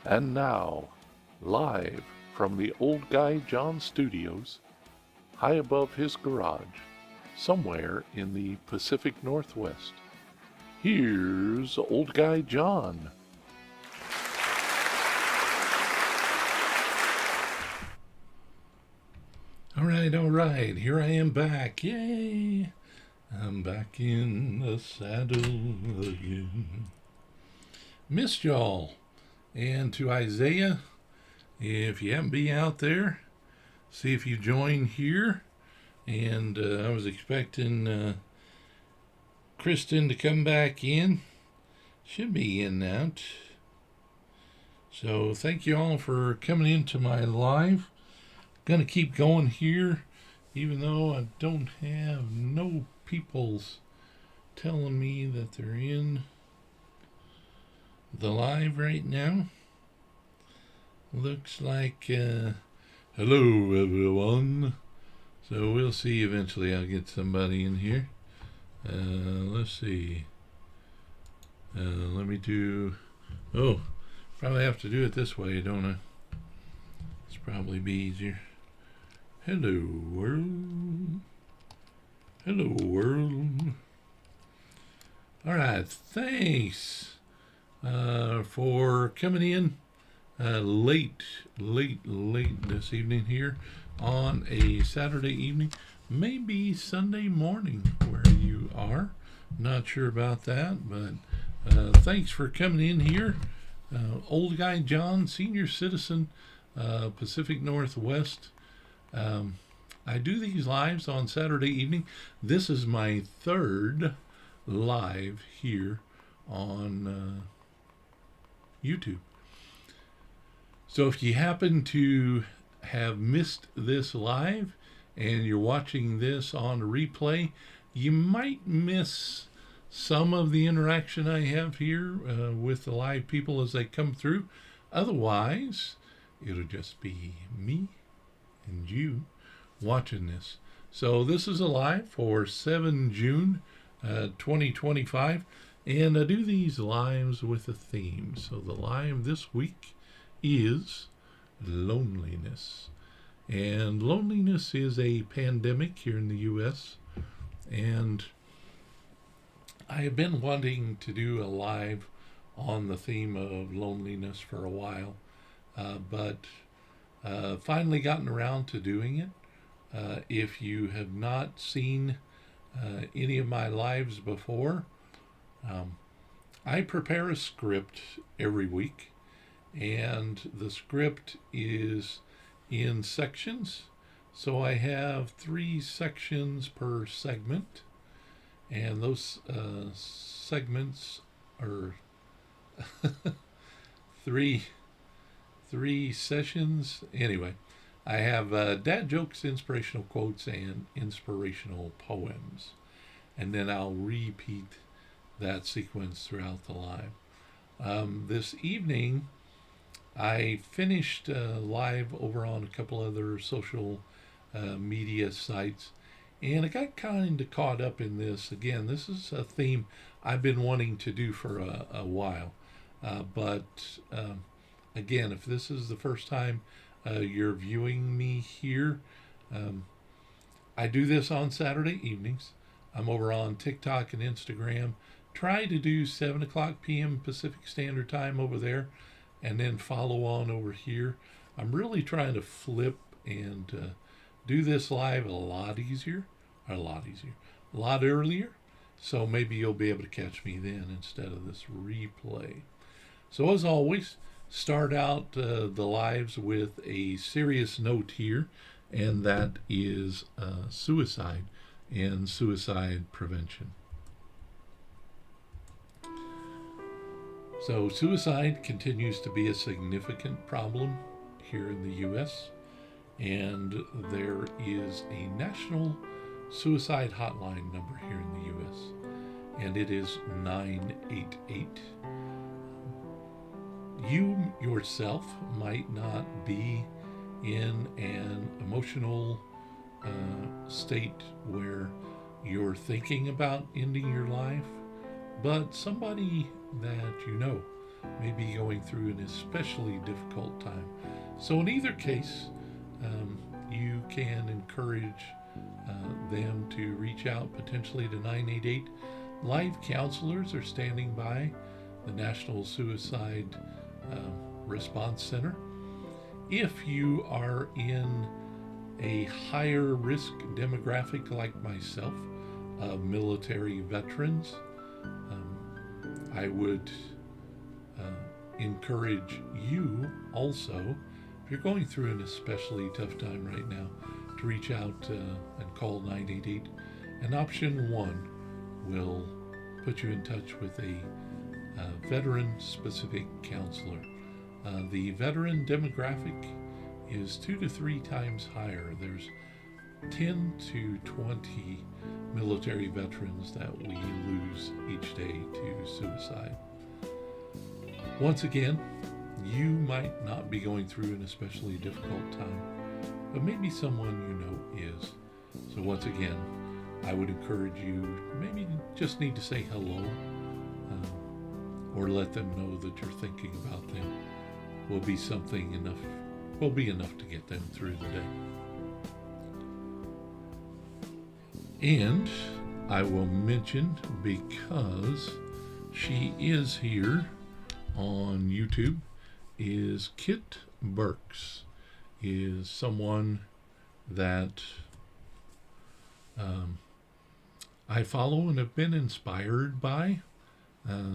And now, live from the Old Guy John Studios, high above his garage, somewhere in the Pacific Northwest, here's Old Guy John. All right, here I am back. Yay! I'm back in the saddle again. Missed y'all. And to Isaiah, if you haven't been out there, see if you join here. And I was expecting Kristen to come back in. Should be in now. So thank you all for coming into my live. Gonna keep going here, even though I don't have no people's telling me that they're in the live right now. Looks like hello everyone. So we'll see. Eventually I'll get somebody in here. Let's see. Let me do. Oh, probably have to do it this way, don't I? It's probably be easier. Hello world. Hello world. All right, thanks for coming in late this evening here on a Saturday evening, maybe Sunday morning where you are. Not sure about that, but thanks for coming in here. Old Guy John, senior citizen, Pacific Northwest. I do these lives on Saturday evening. This is my third live here on YouTube. So if you happen to have missed this live and you're watching this on replay, you might miss some of the interaction I have here with the live people as they come through. Otherwise, it'll just be me and you watching this. So this is a live for 7 June 2025, and I do these lives with a theme. So the live this week is loneliness. And loneliness is a pandemic here in the U.S. And I have been wanting to do a live on the theme of loneliness for a while, but finally gotten around to doing it. If you have not seen any of my lives before, I prepare a script every week, and the script is in sections. So I have 3 sections per segment, and those segments are three sessions. Anyway, I have dad jokes, inspirational quotes, and inspirational poems. And then I'll repeat that sequence throughout the live. This evening, I finished live over on a couple other social media sites, and I got kind of caught up in this. Again, this is a theme I've been wanting to do for a while. But again, if this is the first time you're viewing me here, I do this on Saturday evenings. I'm over on TikTok and Instagram. Try to do 7 o'clock p.m. Pacific Standard Time over there, and then follow on over here. I'm really trying to flip and do this live a lot earlier. So maybe you'll be able to catch me then instead of this replay. So as always, start out the lives with a serious note here, and that is suicide and suicide prevention. So suicide continues to be a significant problem here in the U.S., and there is a national suicide hotline number here in the U.S., and it is 988. You yourself might not be in an emotional state where you're thinking about ending your life, but somebody that you know may be going through an especially difficult time. So, in either case, you can encourage them to reach out potentially to 988. Live counselors are standing by, the National Suicide Response Center. If you are in a higher risk demographic like myself, military veterans, I would encourage you also, if you're going through an especially tough time right now, to reach out and call 988. And option 1 will put you in touch with a veteran-specific counselor. The veteran demographic is 2 to 3 times higher. There's 10 to 20 military veterans that we lose each day to suicide. Once again, you might not be going through an especially difficult time, but maybe someone you know is. So once again, I would encourage you, maybe just need to say hello, or let them know that you're thinking about them. Will be enough to get them through the day. And I will mention, because she is here on YouTube, is Kit Burks, is someone that I follow and have been inspired by.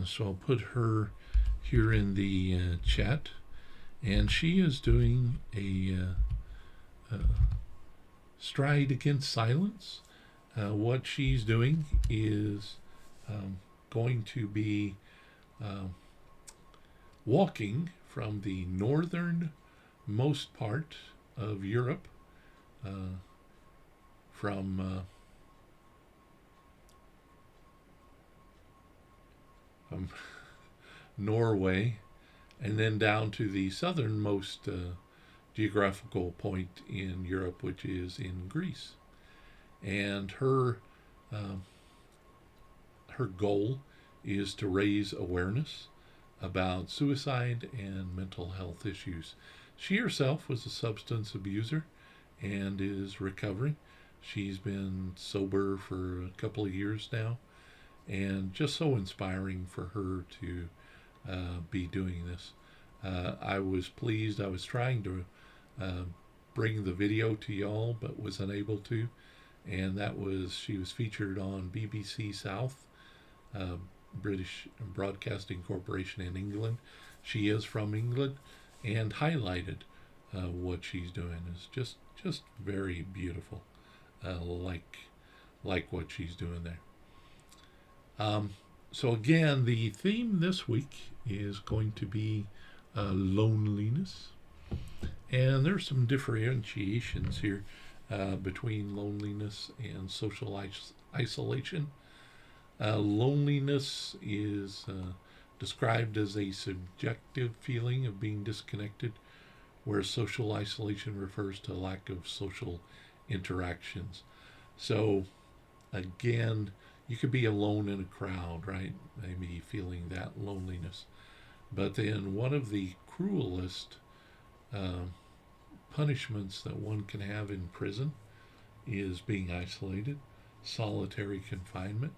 So I'll put her here in the chat. And she is doing a stride against silence. What she's doing is going to be walking from the northernmost part of Europe, from Norway, and then down to the southernmost geographical point in Europe, which is in Greece. And her goal is to raise awareness about suicide and mental health issues. She herself was a substance abuser and is recovering. She's been sober for a couple of years now, and just so inspiring for her to be doing this. I was pleased. I was trying to bring the video to y'all, but was unable to. And she was featured on BBC South, British Broadcasting Corporation in England. She is from England, and highlighted what she's doing is just very beautiful, like what she's doing there. So again, the theme this week is going to be loneliness, and there's some differentiations here between loneliness and social isolation. Loneliness is described as a subjective feeling of being disconnected, whereas social isolation refers to lack of social interactions. So again, you could be alone in a crowd, right? Maybe feeling that loneliness. But then one of the cruelest punishments that one can have in prison is being isolated, solitary confinement.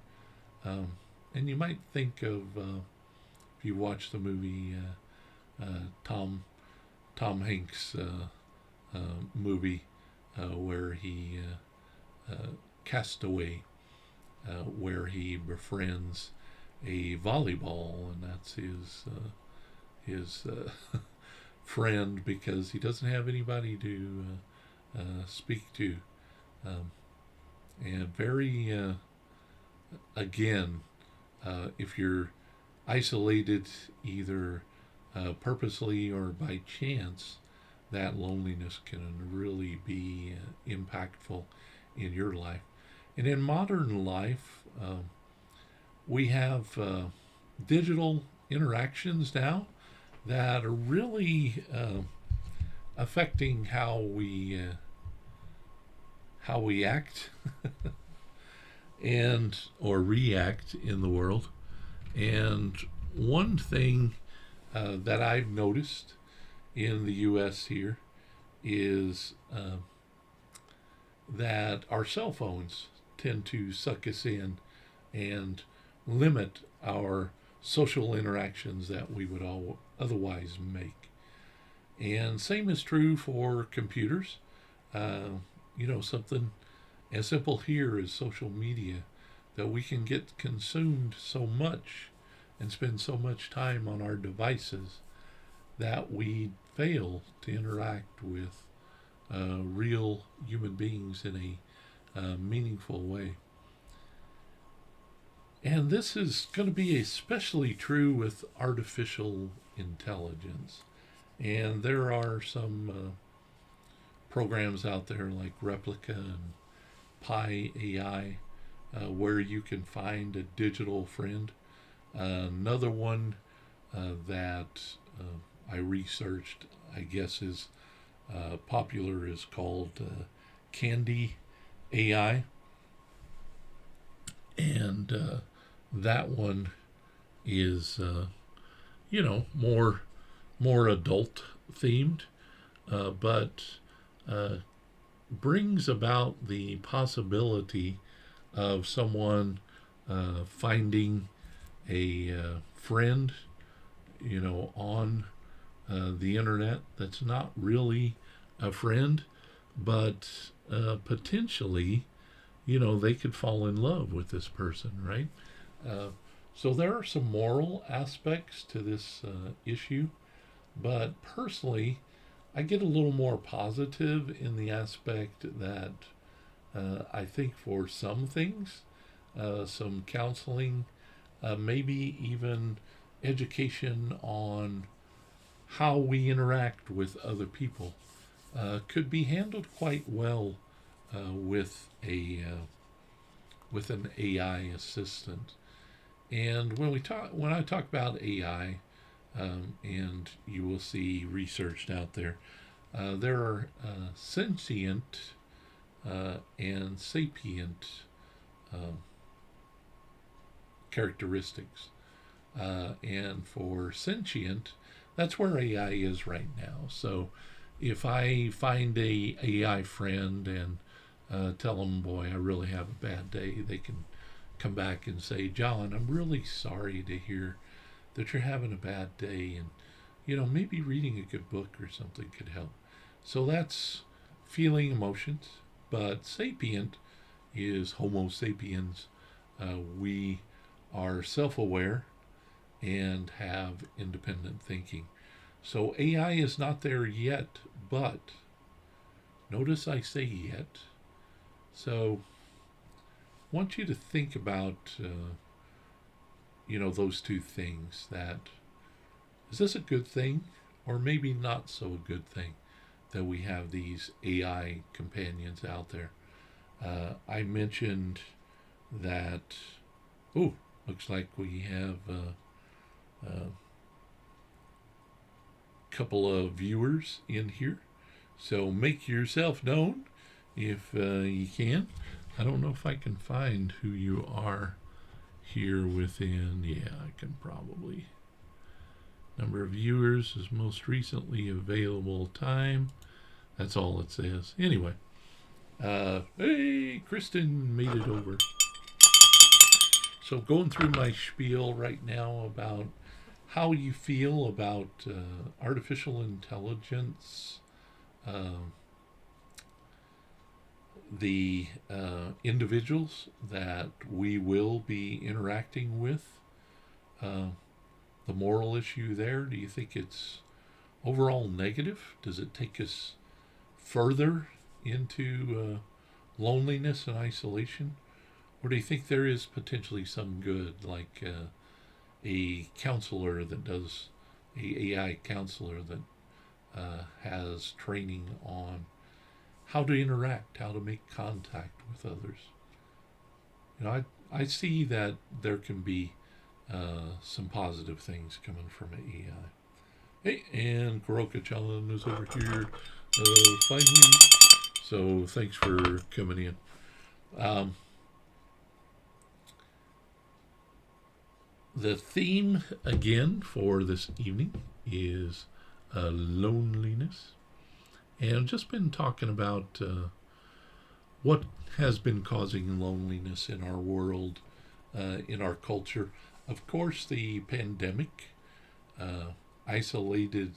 And you might think of, if you watch the movie Tom Hanks movie where he Castaway, where he befriends a volleyball, and that's his friend, because he doesn't have anybody to speak to. And very again, if you're isolated either purposely or by chance, that loneliness can really be impactful in your life. And in modern life, we have digital interactions now that are really affecting how we act and or react in the world. And one thing that I've noticed in the U.S. here is that our cell phones tend to suck us in and limit our social interactions that we would all otherwise make. And same is true for computers. Something as simple here as social media, that we can get consumed so much and spend so much time on our devices that we fail to interact with real human beings in a meaningful way. And this is going to be especially true with artificial intelligence. And there are some programs out there like Replica and Pi AI where you can find a digital friend. Another one that I researched, I guess is popular, is called Candy AI. And that one is, more adult themed, but brings about the possibility of someone finding a friend, on the internet that's not really a friend, but potentially, they could fall in love with this person, right? So there are some moral aspects to this issue, but personally, I get a little more positive in the aspect that I think for some things, some counseling, maybe even education on how we interact with other people, could be handled quite well with an AI assistant. And when I talk about AI, and you will see researched out there, there are sentient and sapient characteristics. And for sentient, that's where AI is right now. So if I find a AI friend and tell them, boy, I really have a bad day, they can come back and say, John, I'm really sorry to hear that you're having a bad day, and maybe reading a good book or something could help. So that's feeling emotions. But sapient is Homo sapiens. We are self-aware and have independent thinking. So AI is not there yet, but notice I say yet. So I want you to think about those two things. That is this a good thing, or maybe not so a good thing, that we have these AI companions out there. I mentioned that, looks like we have a couple of viewers in here. So make yourself known if you can. I don't know if I can find who you are here within. Yeah, I can probably. Number of viewers is most recently available time. That's all it says. Anyway. Hey, Kristen made it over. So going through my spiel right now about how you feel about artificial intelligence, the individuals that we will be interacting with, the moral issue there. Do you think it's overall negative? Does it take us further into loneliness and isolation? Or do you think there is potentially some good, like a counselor that does, a AI counselor that has training on how to interact, how to make contact with others? I see that there can be some positive things coming from AI. Hey, and Kuroka-chan is over here finally. So thanks for coming in. The theme again for this evening is loneliness. And I've just been talking about what has been causing loneliness in our world, in our culture. Of course, the pandemic isolated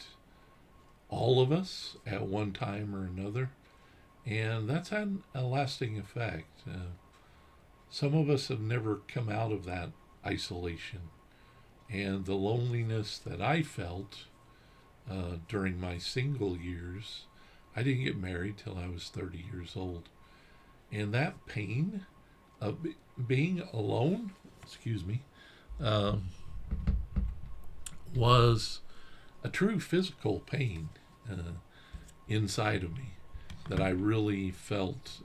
all of us at one time or another, and that's had a lasting effect. Some of us have never come out of that isolation, and the loneliness that I felt during my single years. I didn't get married till I was 30 years old, and that pain of being alone, um, was a true physical pain inside of me that I really felt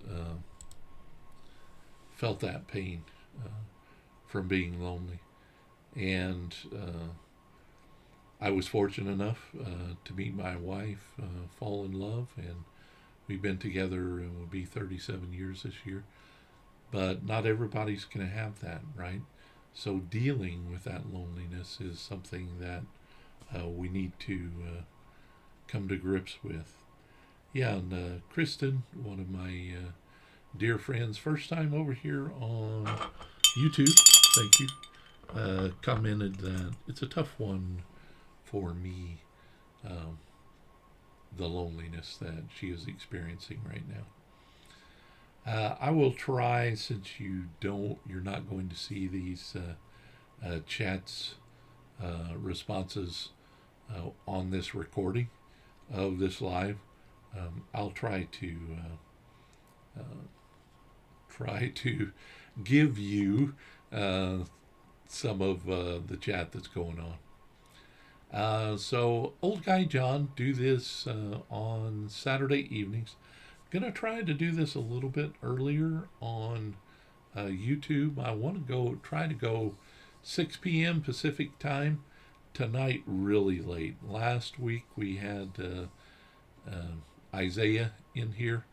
that pain from being lonely. And I was fortunate enough to meet my wife, fall in love, and we've been together, and will be 37 years this year. But not everybody's going to have that, right? So dealing with that loneliness is something that we need to come to grips with. Yeah, and Kristen, one of my dear friends, first time over here on YouTube, thank you, commented that it's a tough one for me, um, the loneliness that she is experiencing right now. I will try, since you're not going to see these chats, responses on this recording of this live. I'll try to give you some of the chat that's going on. So Old Guy John do this on Saturday evenings. Gonna try to do this a little bit earlier on YouTube. I want to try to go 6 p.m. Pacific time. Tonight really late. Last week we had Isaiah in here,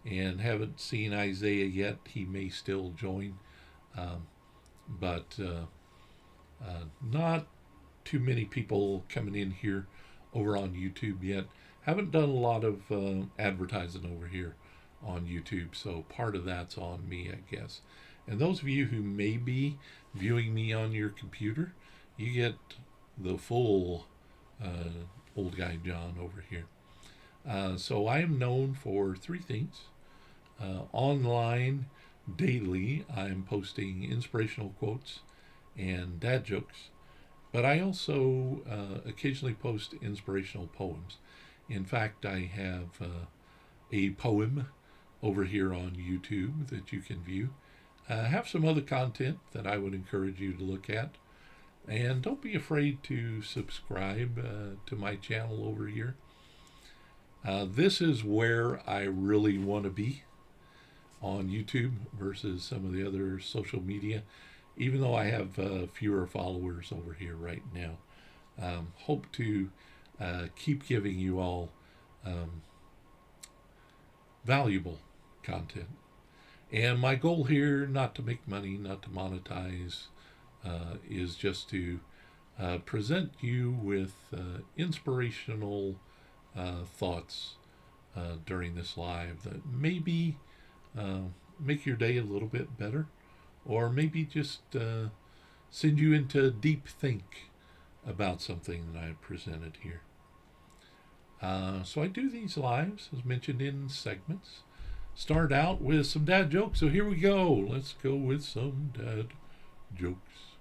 and haven't seen Isaiah yet. He may still join, but not too many people coming in here over on YouTube yet. Haven't done a lot of advertising over here on YouTube, so part of that's on me, I guess. And those of you who may be viewing me on your computer, you get the full Old Guy John over here. So I am known for three things. Online, daily, I am posting inspirational quotes and dad jokes. But I also occasionally post inspirational poems. In fact, I have a poem over here on YouTube that you can view. I have some other content that I would encourage you to look at. And don't be afraid to subscribe to my channel over here. This is where I really want to be on YouTube versus some of the other social media, even though I have fewer followers over here right now. Hope to keep giving you all valuable content. And my goal here, not to make money, not to monetize, is just to present you with inspirational thoughts during this live that maybe make your day a little bit better, or maybe just send you into deep think about something that I've presented here. So I do these lives, as mentioned, in segments. Start out with some dad jokes, so here we go. Let's go with some dad jokes.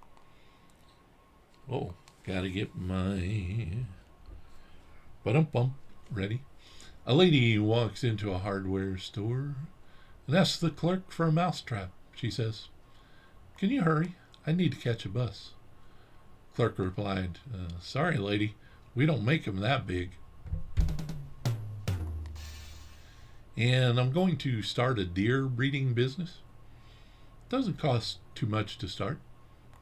Oh, gotta get my ba-dum-bum ready. A lady walks into a hardware store and asks the clerk for a mousetrap. She says, "Can you hurry? I need to catch a bus." Clerk replied, "Sorry, lady, we don't make them that big." And I'm going to start a deer breeding business. Doesn't cost too much to start,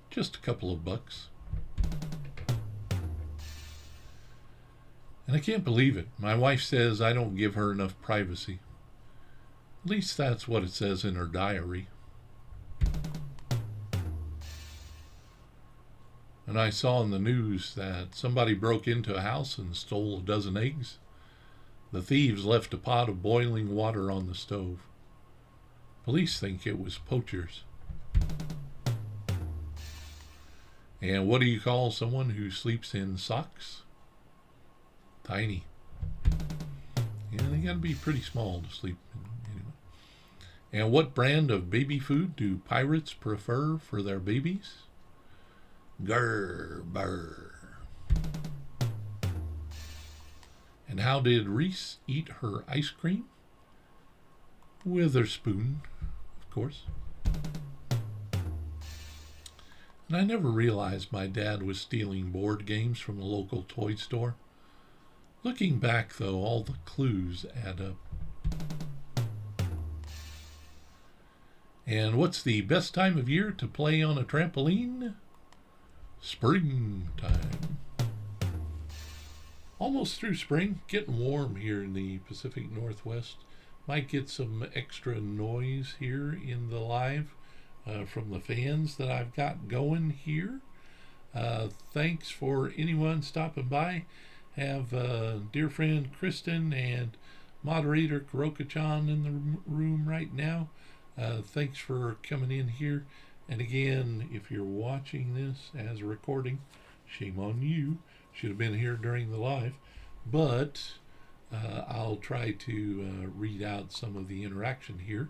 just a couple of bucks. And I can't believe it. My wife says I don't give her enough privacy. At least that's what it says in her diary. And I saw in the news that somebody broke into a house and stole a dozen eggs. The thieves left a pot of boiling water on the stove. Police think it was poachers. And what do you call someone who sleeps in socks? Tiny. Yeah, they gotta be pretty small to sleep in. Anyway. And what brand of baby food do pirates prefer for their babies? Gerber. And how did Reese eat her ice cream? With her spoon, of course. And I never realized my dad was stealing board games from the local toy store. Looking back, though, all the clues add up. And what's the best time of year to play on a trampoline? Springtime. Almost through spring, getting warm here in the Pacific Northwest. Might get some extra noise here in the live from the fans that I've got going here. Thanks for anyone stopping by. Have dear friend Kristen and moderator Karoka-chan in the room right now. Thanks for coming in here. And again, if you're watching this as a recording, shame on you. Should have been here during the live. But I'll try to read out some of the interaction here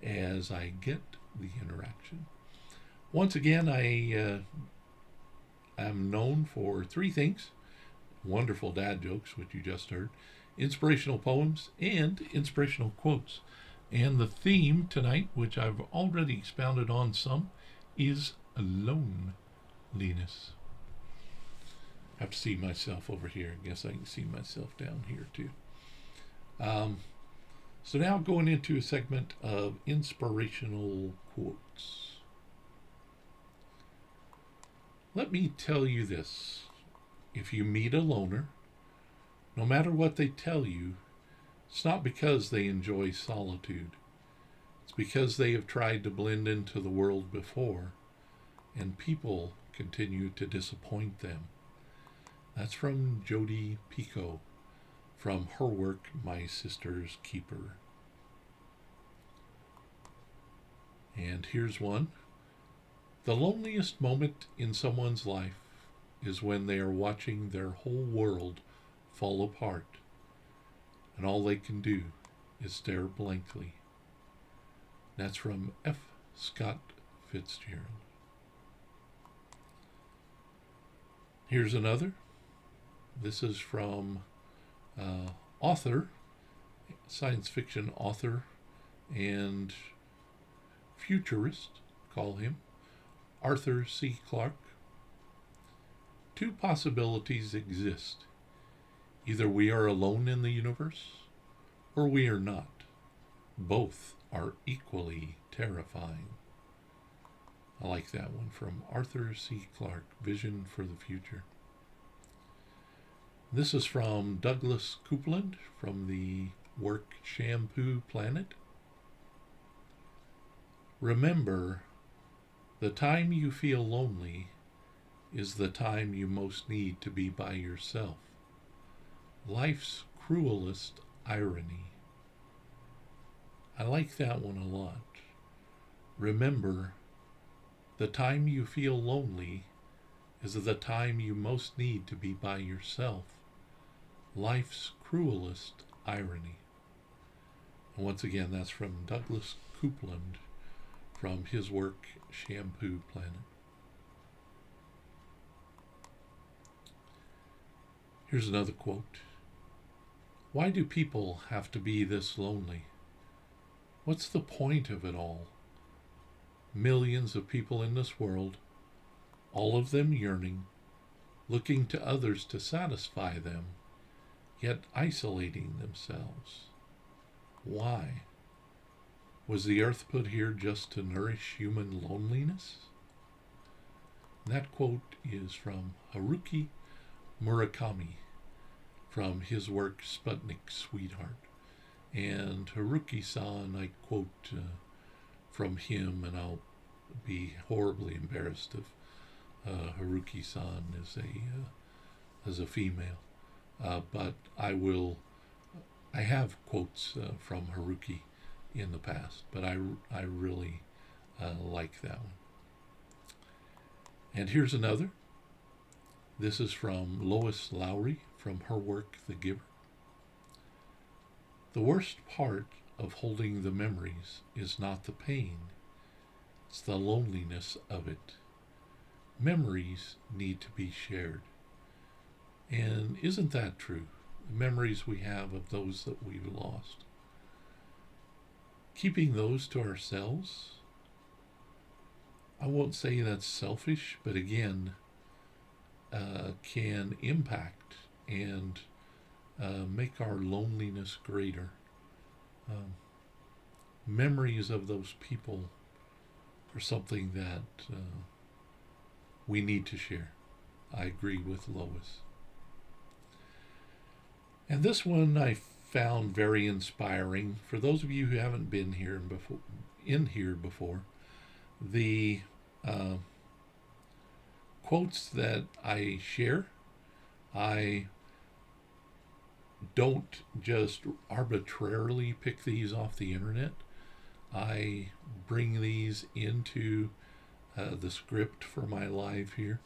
as I get the interaction. Once again, I am known for three things: wonderful dad jokes, which you just heard, inspirational poems, and inspirational quotes. And the theme tonight, which I've already expounded on some, is loneliness. I have to see myself over here. I guess I can see myself down here too. So now going into a segment of inspirational quotes. Let me tell you this. If you meet a loner, no matter what they tell you, it's not because they enjoy solitude. It's because they have tried to blend into the world before, and people continue to disappoint them. That's from Jodi Picoult, from her work, My Sister's Keeper. And here's one. The loneliest moment in someone's life is when they are watching their whole world fall apart, and all they can do is stare blankly. That's from F. Scott Fitzgerald. Here's another. This is from author, science fiction author, and futurist, call him, Arthur C. Clarke. Two possibilities exist. Either we are alone in the universe, or we are not. Both are equally terrifying. I like that one, from Arthur C. Clarke, Vision for the Future. This is from Douglas Coupland, from the work Shampoo Planet. Remember, the time you feel lonely is the time you most need to be by yourself. Life's cruelest irony. I like that one a lot. Remember, the time you feel lonely is the time you most need to be by yourself. Life's cruelest irony. And once again, that's from Douglas Coupland, from his work Shampoo Planet. Here's another quote. Why do people have to be this lonely? What's the point of it all? Millions of people in this world, all of them yearning, looking to others to satisfy them, yet isolating themselves. Why? Was the earth put here just to nourish human loneliness? And that quote is from Haruki Murakami, from his work Sputnik Sweetheart. And Haruki-san, I quote from him, and I'll be horribly embarrassed if Haruki-san as a female. But I have quotes from Haruki in the past, but I really like that one. And here's another. This is from Lois Lowry from her work, The Giver. The worst part of holding the memories is not the pain, it's the loneliness of it. Memories need to be shared. And isn't that true? The memories we have of those that we've lost. Keeping those to ourselves, I won't say that's selfish, but again, can impact and make our loneliness greater. Memories of those people are something that we need to share. I agree with Lois. And this one I found very inspiring. For those of you who haven't been here before, the quotes that I share, I don't just arbitrarily pick these off the internet. I bring these into the script for my live here.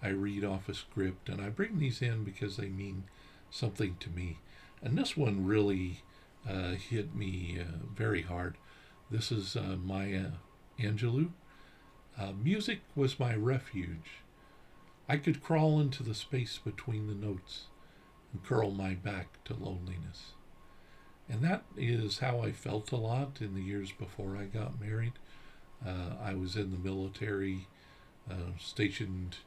I read off a script, and I bring these in because they mean something to me. And this one really hit me very hard. This is Maya Angelou. Music was my refuge. I could crawl into the space between the notes and curl my back to loneliness. And that is how I felt a lot in the years before I got married. I was in the military, stationed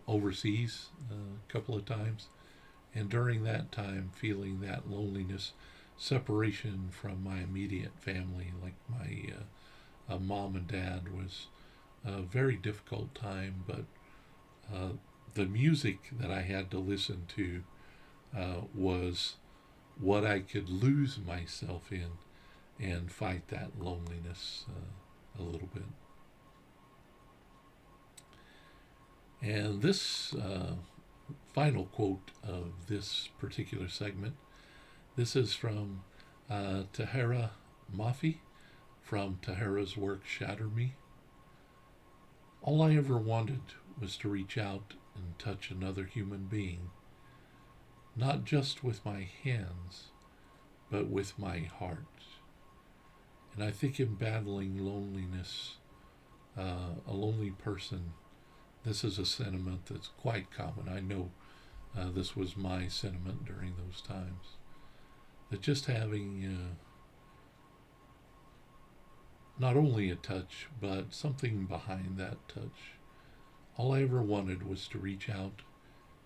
overseas a couple of times. And during that time, feeling that loneliness, separation from my immediate family, like my mom and dad, was a very difficult time. But the music that I had to listen to was what I could lose myself in and fight that loneliness a little bit. And this final quote of this particular segment, this is from Tahereh Mafi from Tahereh's work Shatter Me. All I ever wanted was to reach out and touch another human being, not just with my hands, but with my heart. And I think in battling loneliness, a lonely person, this is a sentiment that's quite common. I know this was my sentiment during those times. That just having not only a touch, but something behind that touch. All I ever wanted was to reach out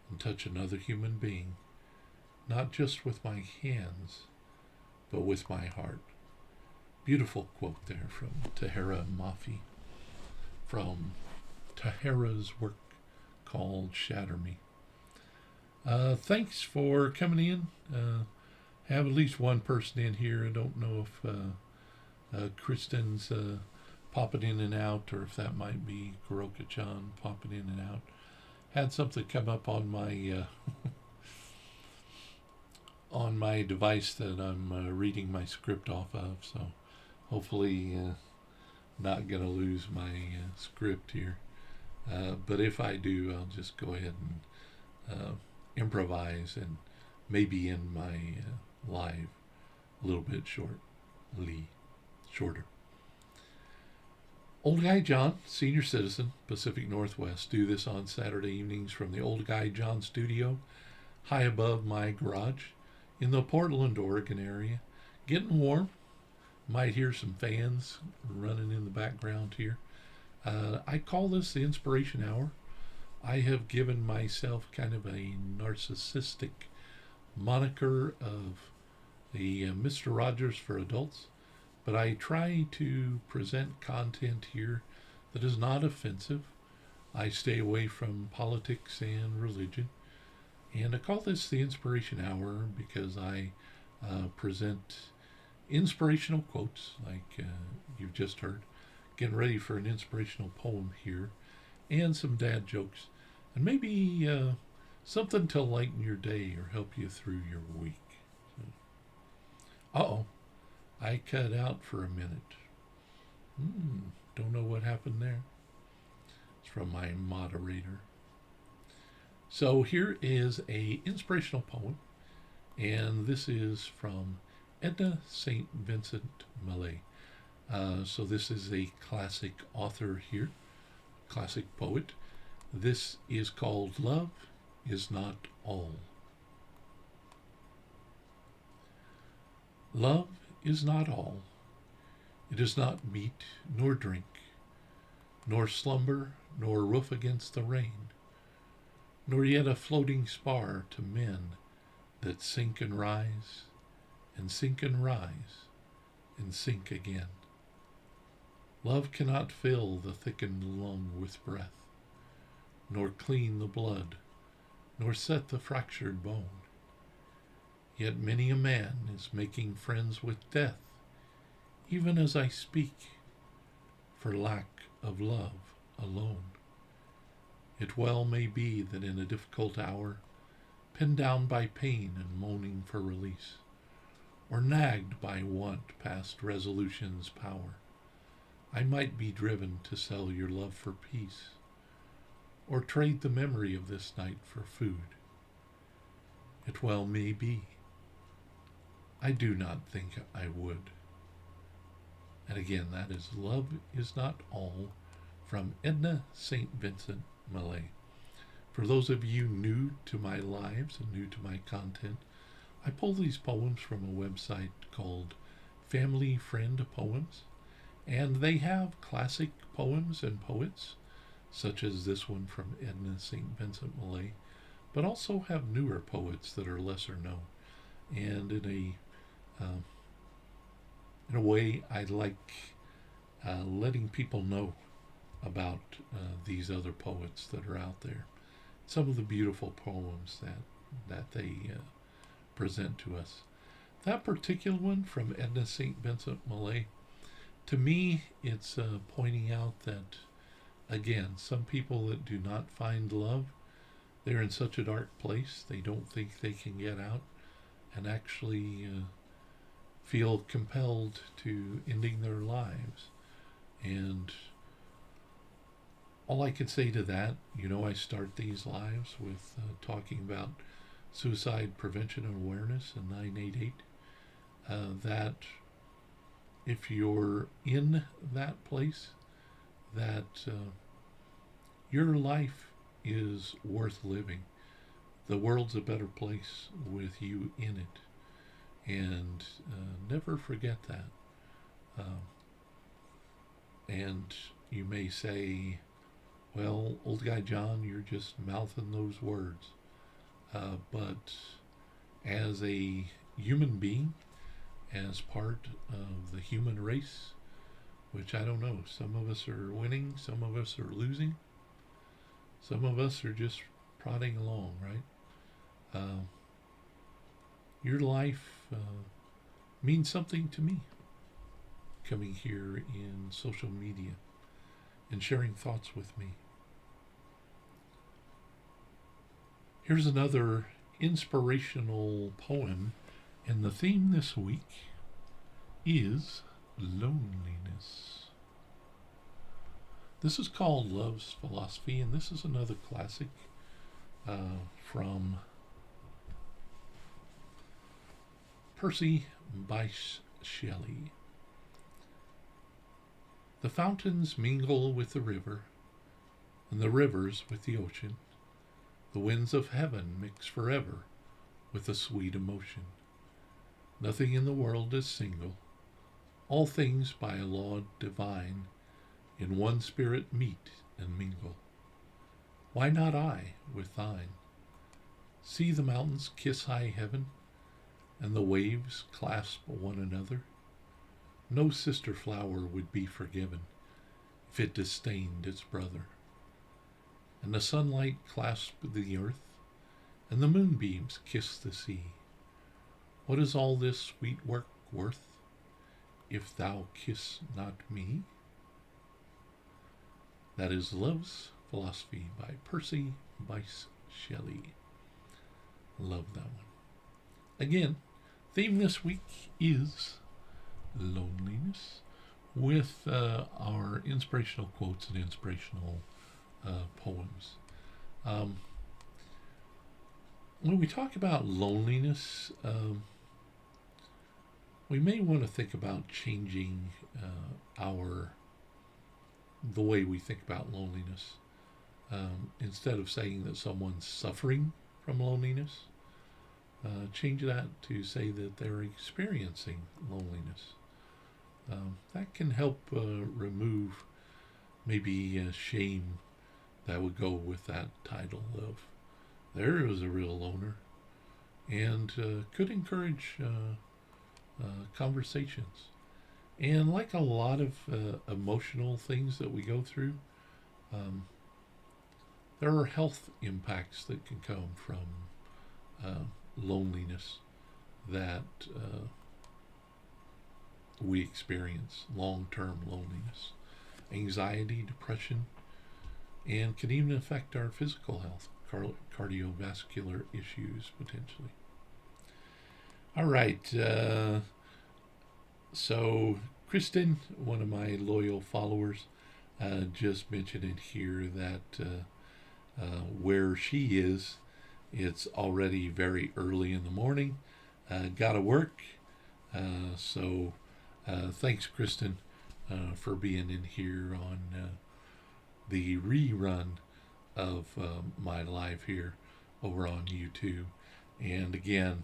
and touch another human being, not just with my hands, but with my heart. Beautiful quote there from Tahereh Mafi, from Tahereh's work called Shatter Me. Thanks for coming in. Have at least one person in here. I don't know if Kristen's popping in and out, or if that might be Goroka-chan popping in and out. Had something come up on my on my device that I'm reading my script off of, so hopefully not going to lose my script here. But if I do, I'll just go ahead and improvise and maybe end my live a little bit shorter. Old Guy John, senior citizen, Pacific Northwest, do this on Saturday evenings from the Old Guy John studio, high above my garage, in the Portland, Oregon area. Getting warm. Might hear some fans running in the background here. I call this the Inspiration Hour. I have given myself kind of a narcissistic moniker of the Mr. Rogers for adults, but I try to present content here that is not offensive. I stay away from politics and religion, and I call this the Inspiration Hour because I present inspirational quotes like you've just heard. Getting ready for an inspirational poem here, and some dad jokes, and maybe something to lighten your day or help you through your week. Uh-oh, I cut out for a minute. Don't know what happened there. It's from my moderator. So here is a inspirational poem, and this is from Edna St. Vincent Millay. So this is a classic author here, classic poet. This is called Love is Not All. Love is not all. It is not meat nor drink, nor slumber, nor roof against the rain, nor yet a floating spar to men that sink and rise, and sink and rise, and sink again. Love cannot fill the thickened lung with breath, nor clean the blood, nor set the fractured bone. Yet many a man is making friends with death, even as I speak, for lack of love alone. It well may be that in a difficult hour, pinned down by pain and moaning for release, or nagged by want past resolution's power, I might be driven to sell your love for peace, or trade the memory of this night for food. It well may be. I do not think I would. And again, that is Love is Not All from Edna St. Vincent Millay. For those of you new to my lives and new to my content, I pull these poems from a website called Family Friend Poems, and they have classic poems and poets, such as this one from Edna St. Vincent Millay, but also have newer poets that are lesser known. And in a way, I like letting people know about these other poets that are out there. Some of the beautiful poems that they present to us. That particular one from Edna St. Vincent Millay, to me, it's pointing out that, again, some people that do not find love, they're in such a dark place, they don't think they can get out, and actually feel compelled to ending their lives. And all I can say to that, I start these lives with talking about suicide prevention and awareness in 988, that if you're in that place, that your life is worth living. The world's a better place with you in it. And never forget that. And you may say, well, old guy John, you're just mouthing those words. But as a human being, as part of the human race, which I don't know, some of us are winning, some of us are losing, some of us are just prodding along, right? Your life means something to me, coming here in social media and sharing thoughts with me. Here's another inspirational poem, and the theme this week is loneliness. This is called Love's Philosophy, and this is another classic from Percy Bysshe Shelley. The fountains mingle with the river, and the rivers with the ocean. The winds of heaven mix forever with a sweet emotion. Nothing in the world is single. All things by a law divine in one spirit meet and mingle. Why not I with thine? See the mountains kiss high heaven, and the waves clasp one another. No sister flower would be forgiven if it disdained its brother. And the sunlight clasp the earth, and the moonbeams kiss the sea. What is all this sweet work worth, if thou kiss not me? That is Love's Philosophy by Percy Bysshe Shelley. Love that one. Again, theme this week is loneliness, with our inspirational quotes and inspirational poems. When we talk about loneliness, we may want to think about changing the way we think about loneliness. Instead of saying that someone's suffering from loneliness, change that to say that they're experiencing loneliness. That can help remove maybe shame that would go with that title of "There is a Real Loner," and could encourage conversations. And like a lot of emotional things that we go through, there are health impacts that can come from loneliness that we experience, long-term loneliness, anxiety, depression, and can even affect our physical health, cardiovascular issues potentially. All right, so Kristen, one of my loyal followers, just mentioned in here that where she is, it's already very early in the morning. Gotta work. So thanks, Kristen, for being in here on the rerun of my live here over on YouTube. And again,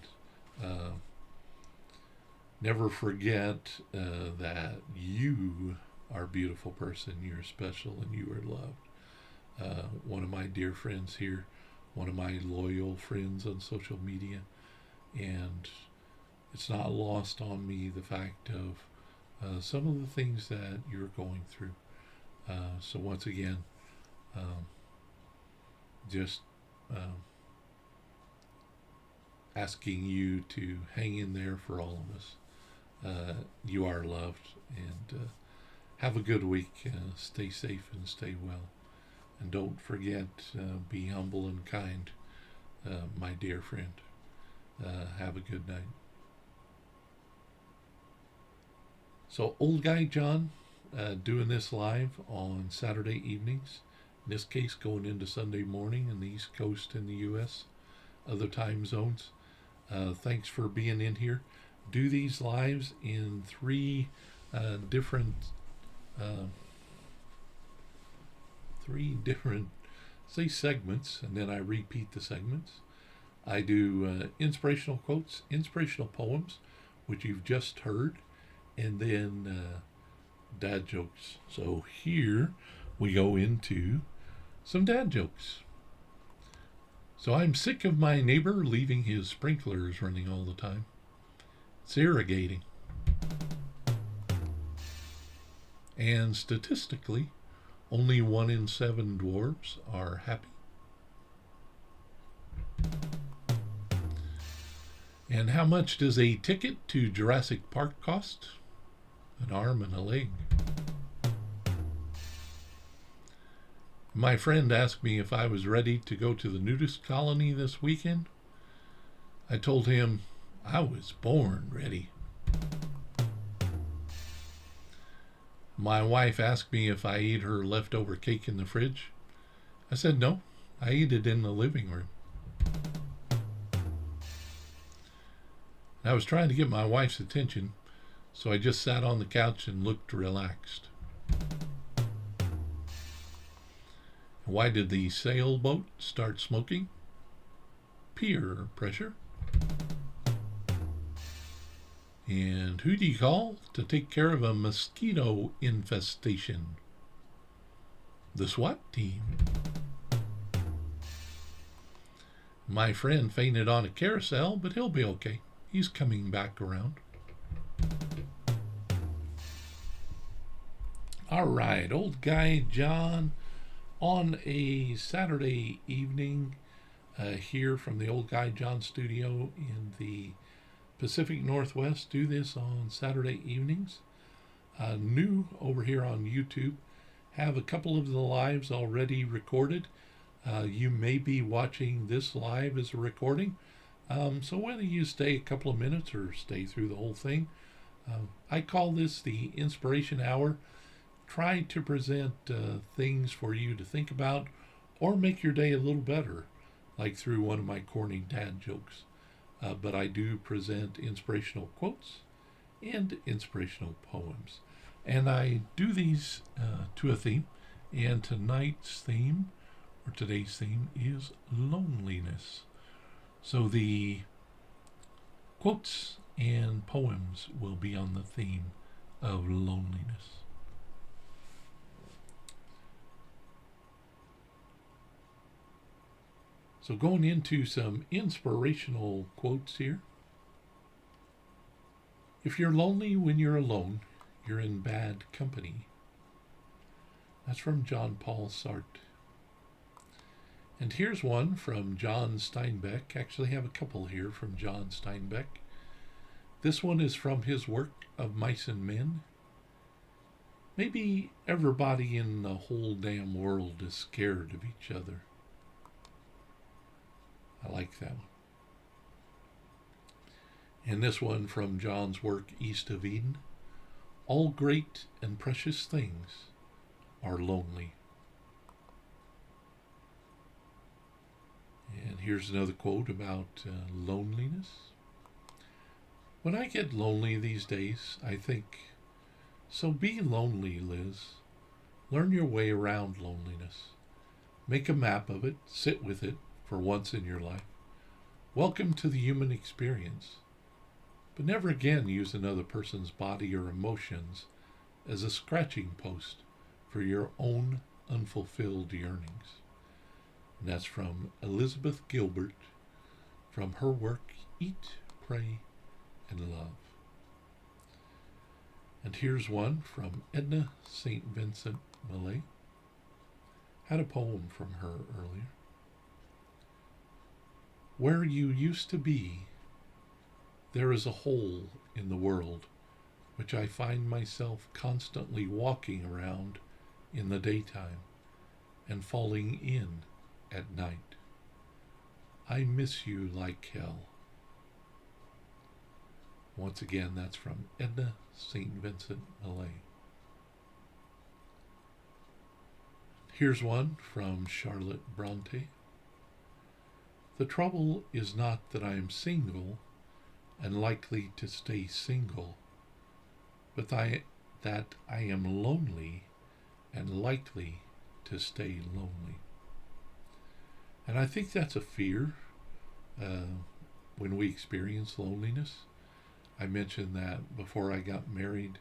never forget that you are a beautiful person, you're special, and you are loved. One of my dear friends here, one of my loyal friends on social media, and it's not lost on me the fact of some of the things that you're going through. So once again, just asking you to hang in there for all of us. You are loved, and have a good week. Stay safe and stay well. And don't forget, be humble and kind, my dear friend. Have a good night. So, Old Guy John, doing this live on Saturday evenings. In this case, going into Sunday morning in the East Coast in the U.S., other time zones. Thanks for being in here. Do these lives in three different, say, segments, and then I repeat the segments. I do inspirational quotes, inspirational poems, which you've just heard, and then dad jokes. So here we go into some dad jokes. So I'm sick of my neighbor leaving his sprinklers running all the time. It's irrigating. And statistically, only 1 in 7 dwarves are happy. And how much does a ticket to Jurassic Park cost? An arm and a leg. My friend asked me if I was ready to go to the nudist colony this weekend. I told him I was born ready. My wife asked me if I ate her leftover cake in the fridge. I said no, I ate it in the living room. I was trying to get my wife's attention, so I just sat on the couch and looked relaxed. Why did the sailboat start smoking? Peer pressure. And who do you call to take care of a mosquito infestation? The SWAT team. My friend fainted on a carousel, but he'll be okay. He's coming back around. All right, Old Guy John on a Saturday evening here from the Old Guy John studio in the Pacific Northwest. Do this on Saturday evenings. New over here on YouTube. have a couple of the lives already recorded. You may be watching this live as a recording. So whether you stay a couple of minutes or stay through the whole thing, I call this the Inspiration Hour. Try to present things for you to think about or make your day a little better, like through one of my corny dad jokes. But I do present inspirational quotes and inspirational poems. And I do these to a theme. And tonight's theme, or today's theme, is loneliness. So the quotes and poems will be on the theme of loneliness. So going into some inspirational quotes here. If you're lonely when you're alone, you're in bad company. That's from John Paul Sartre. And here's one from John Steinbeck. Actually, I have a couple here from John Steinbeck. This one is from his work of Mice and Men. Maybe everybody in the whole damn world is scared of each other. I like that one. And this one from John's work, East of Eden. All great and precious things are lonely. And here's another quote about loneliness. When I get lonely these days, I think, so be lonely, Liz. Learn your way around loneliness. Make a map of it, sit with it for once in your life. Welcome to the human experience. But never again use another person's body or emotions as a scratching post for your own unfulfilled yearnings. And that's from Elizabeth Gilbert, from her work, Eat, Pray, and Love. And here's one from Edna St. Vincent Millay. Had a poem from her earlier. Where you used to be, there is a hole in the world which I find myself constantly walking around in the daytime and falling in at night. I miss you like hell. Once again, that's from Edna St. Vincent Millay. Here's one from Charlotte Bronte. The trouble is not that I am single and likely to stay single, but that I am lonely and likely to stay lonely. And I think that's a fear when we experience loneliness. I mentioned that before I got married,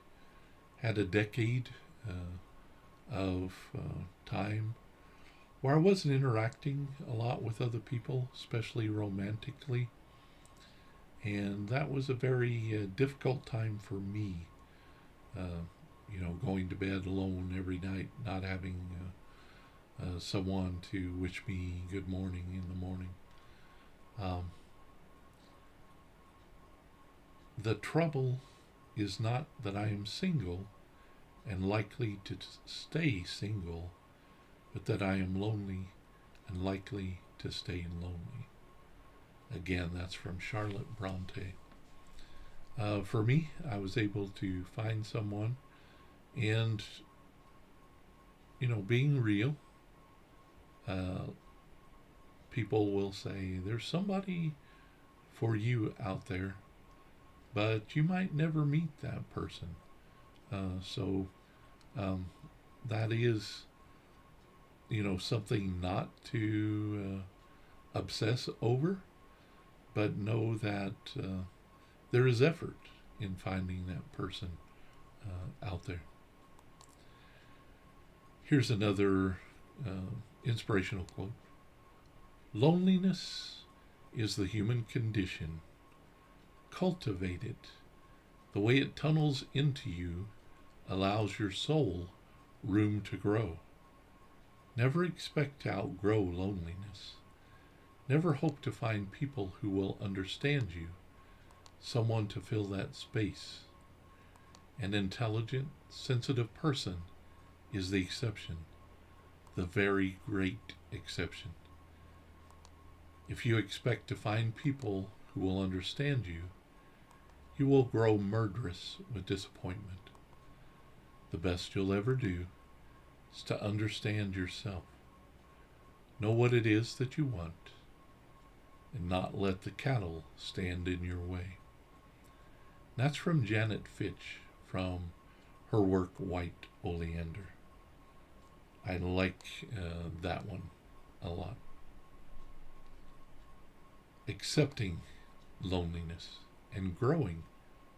had a decade of time where I wasn't interacting a lot with other people, especially romantically. And that was a very difficult time for me. Going to bed alone every night, not having someone to wish me good morning in the morning. The trouble is not that I am single and likely to stay single, but that I am lonely and likely to stay lonely. Again, that's from Charlotte Bronte. For me, I was able to find someone and, being real, people will say, there's somebody for you out there, but you might never meet that person. So that is, something not to obsess over, but know that there is effort in finding that person out there. Here's another inspirational quote. Loneliness is the human condition. Cultivate it. The way it tunnels into you allows your soul room to grow. Never expect to outgrow loneliness. Never hope to find people who will understand you, someone to fill that space. An intelligent, sensitive person is the exception, the very great exception. If you expect to find people who will understand you, you will grow murderous with disappointment. The best you'll ever do is to understand yourself, know what it is that you want, and not let the cattle stand in your way. That's from Janet Fitch from her work White Oleander. I like that one a lot. Accepting loneliness and growing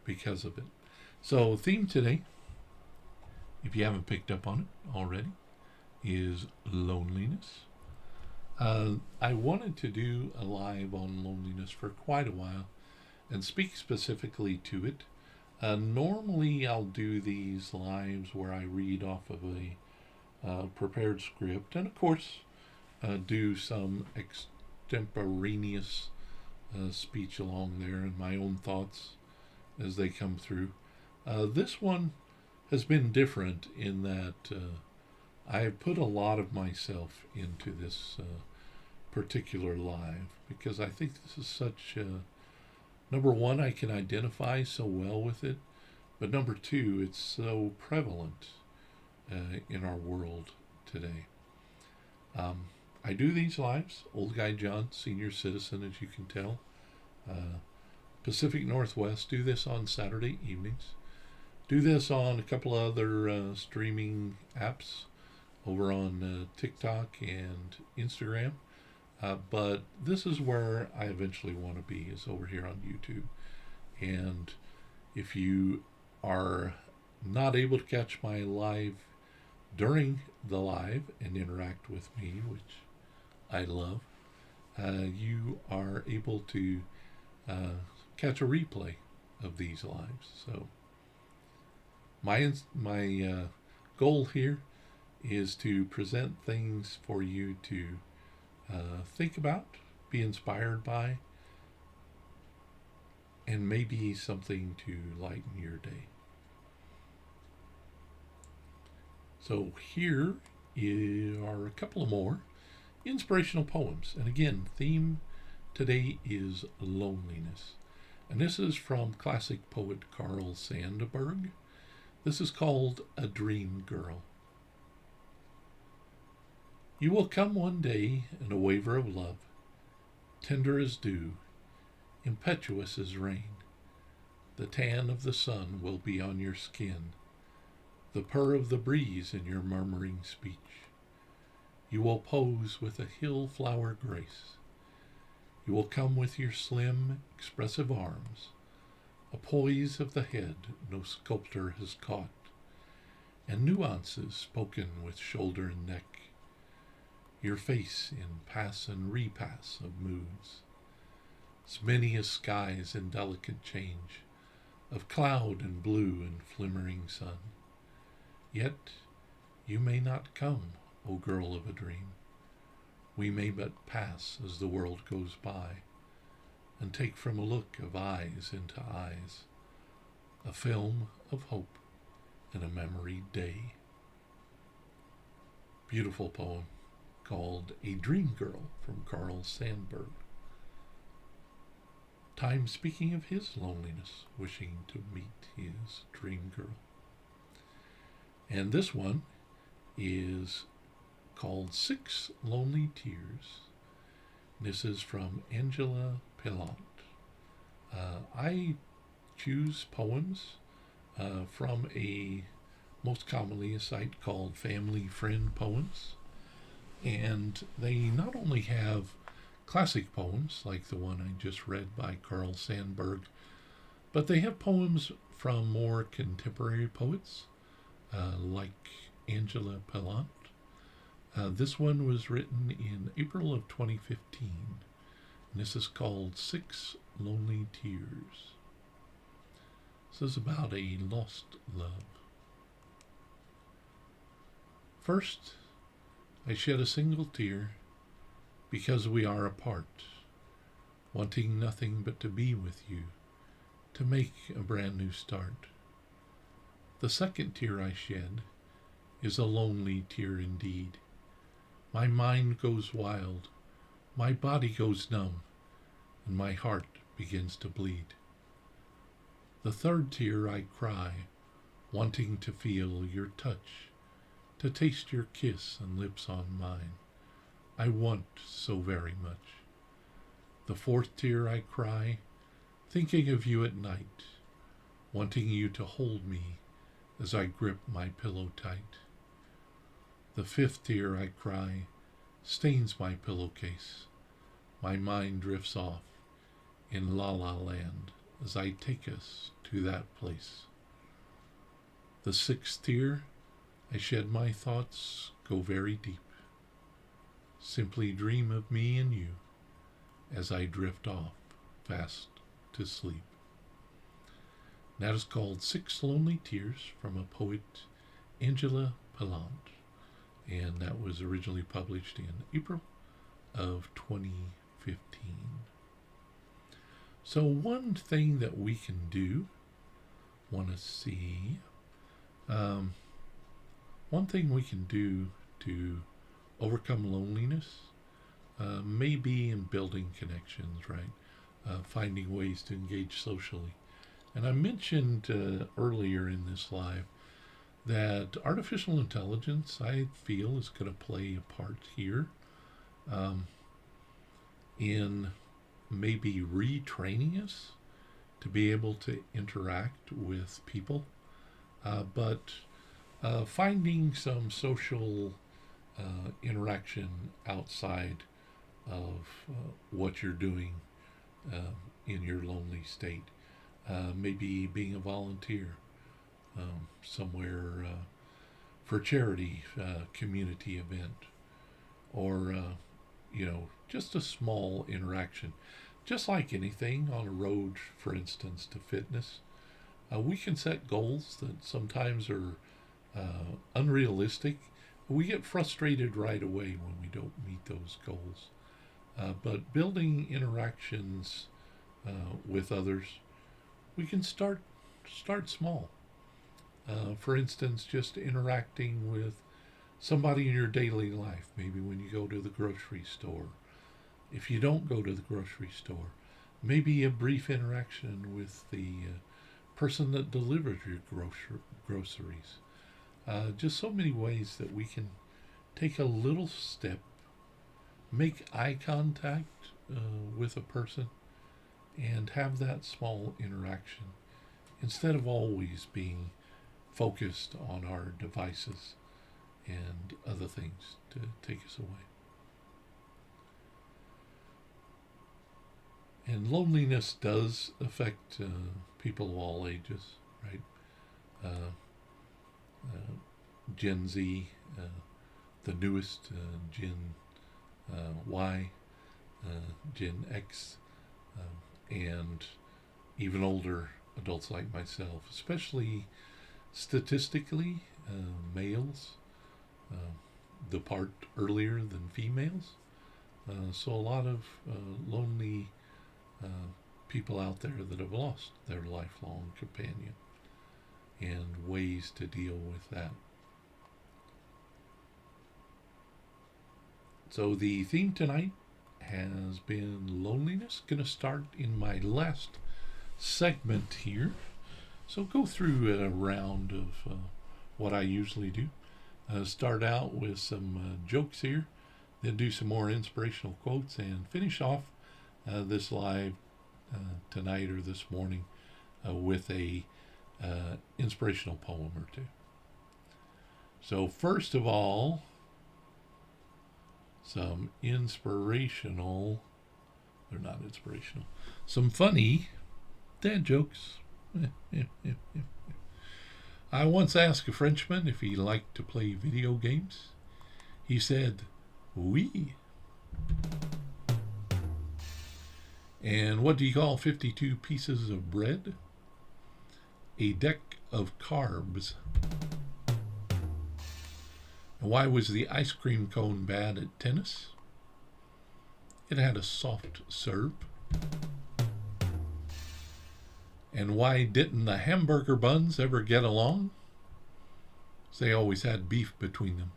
because of it. So, theme today, if you haven't picked up on it already, is loneliness. I wanted to do a live on loneliness for quite a while and speak specifically to it. Normally, I'll do these lives where I read off of a prepared script and, of course, do some extemporaneous speech along there and my own thoughts as they come through. This one has been different in that I have put a lot of myself into this particular live because I think this is such number one, I can identify so well with it, but number two, it's so prevalent in our world today. I do these lives, Old Guy John, senior citizen, as you can tell. Pacific Northwest, do this on Saturday evenings. Do this on a couple other streaming apps over on TikTok and Instagram. But this is where I eventually want to be, is over here on YouTube. And if you are not able to catch my live during the live and interact with me, which I love, you are able to catch a replay of these lives. So my goal here is to present things for you to think about, be inspired by, and maybe something to lighten your day. So here are a couple of more inspirational poems. And again, theme today is loneliness. And this is from classic poet Carl Sandburg. This is called A Dream Girl. You will come one day in a waver of love, tender as dew, impetuous as rain. The tan of the sun will be on your skin, the purr of the breeze in your murmuring speech. You will pose with a hill flower grace. You will come with your slim, expressive arms, a poise of the head no sculptor has caught, and nuances spoken with shoulder and neck. Your face in pass and repass of moods, as many as skies in delicate change, of cloud and blue and flimmering sun. Yet you may not come, O girl of a dream. We may but pass as the world goes by, and take from a look of eyes into eyes, a film of hope and a memory day. Beautiful poem called A Dream Girl from Carl Sandburg. Time speaking of his loneliness, wishing to meet his dream girl. And this one is called 6 Lonely Tears. This is from Angela Pillant. I choose poems from most commonly a site called Family Friend Poems. And they not only have classic poems like the one I just read by Carl Sandburg, but they have poems from more contemporary poets like Angela Pillant. This one was written in April of 2015, and this is called 6 Lonely Tears. This is about a lost love. First, I shed a single tear because we are apart, wanting nothing but to be with you, to make a brand new start. The second tear I shed is a lonely tear indeed. My mind goes wild, my body goes numb, and my heart begins to bleed. The third tear I cry, wanting to feel your touch, to taste your kiss and lips on mine. I want so very much. The fourth tear I cry, thinking of you at night, wanting you to hold me as I grip my pillow tight. The fifth tear I cry stains my pillowcase. My mind drifts off in La La Land as I take us to that place. The sixth tear I shed, my thoughts go very deep. Simply dream of me and you as I drift off fast to sleep. That is called Six Lonely Tears from a poet, Angela Pallant, and that was originally published in April of 2015. So one thing that we can do, one thing we can do to overcome loneliness may be in building connections, right? Finding ways to engage socially. And I mentioned earlier in this live that artificial intelligence, I feel, is going to play a part here in maybe retraining us to be able to interact with people, but finding some social interaction outside of what you're doing in your lonely state. Maybe being a volunteer somewhere for charity, community event, or just a small interaction. Just like anything on a road, for instance, to fitness, we can set goals that sometimes are unrealistic. We get frustrated right away when we don't meet those goals. But building interactions with others, we can start small. For instance, just interacting with somebody in your daily life, maybe when you go to the grocery store. If you don't go to the grocery store, maybe a brief interaction with the person that delivers your groceries. Just so many ways that we can take a little step, make eye contact with a person, and have that small interaction instead of always being focused on our devices and other things to take us away. And loneliness does affect people of all ages, right? Gen Z, the newest Gen Y, Gen X, and even older adults like myself, especially statistically, males depart earlier than females. So a lot of lonely people out there that have lost their lifelong companion, and ways to deal with that. So the theme tonight has been loneliness. Going to start in my last segment here. So go through a round of what I usually do. Start out with some jokes here, then do some more inspirational quotes, and finish off this live tonight or this morning with a inspirational poem or two. So first of all, some some funny dad jokes. I once asked a Frenchman if he liked to play video games. He said, "Oui." And what do you call 52 pieces of bread? A deck of carbs. And why was the ice cream cone bad at tennis? It had a soft serve. And why didn't the hamburger buns ever get along? So they always had beef between them.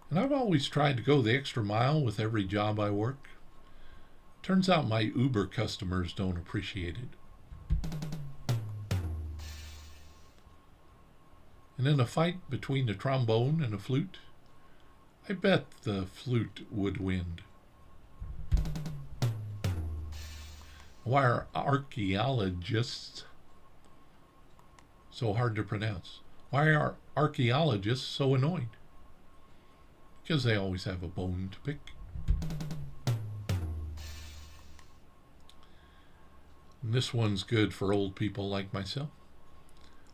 And I've always tried to go the extra mile with every job I work. Turns out my Uber customers don't appreciate it. And in a fight between a trombone and a flute, I bet the flute would win. Why are archaeologists so hard to pronounce? Why are archaeologists so annoyed? Because they always have a bone to pick. And this one's good for old people like myself.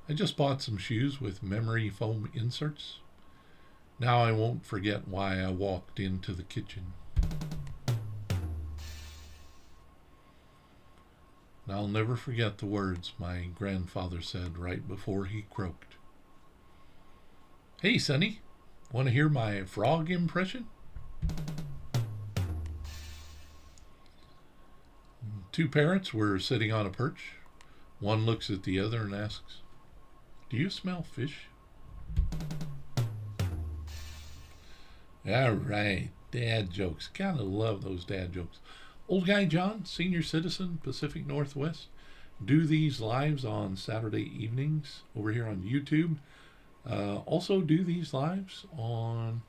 I just bought some shoes with memory foam inserts. Now I won't forget why I walked into the kitchen. And I'll never forget the words my grandfather said right before he croaked. Hey, Sonny, want to hear my frog impression? Two parrots were sitting on a perch. One looks at the other and asks, "Do you smell fish?" All right, dad jokes. Gotta love those dad jokes. Old Guy John, senior citizen, Pacific Northwest. Do these lives on Saturday evenings over here on YouTube. Also do these lives on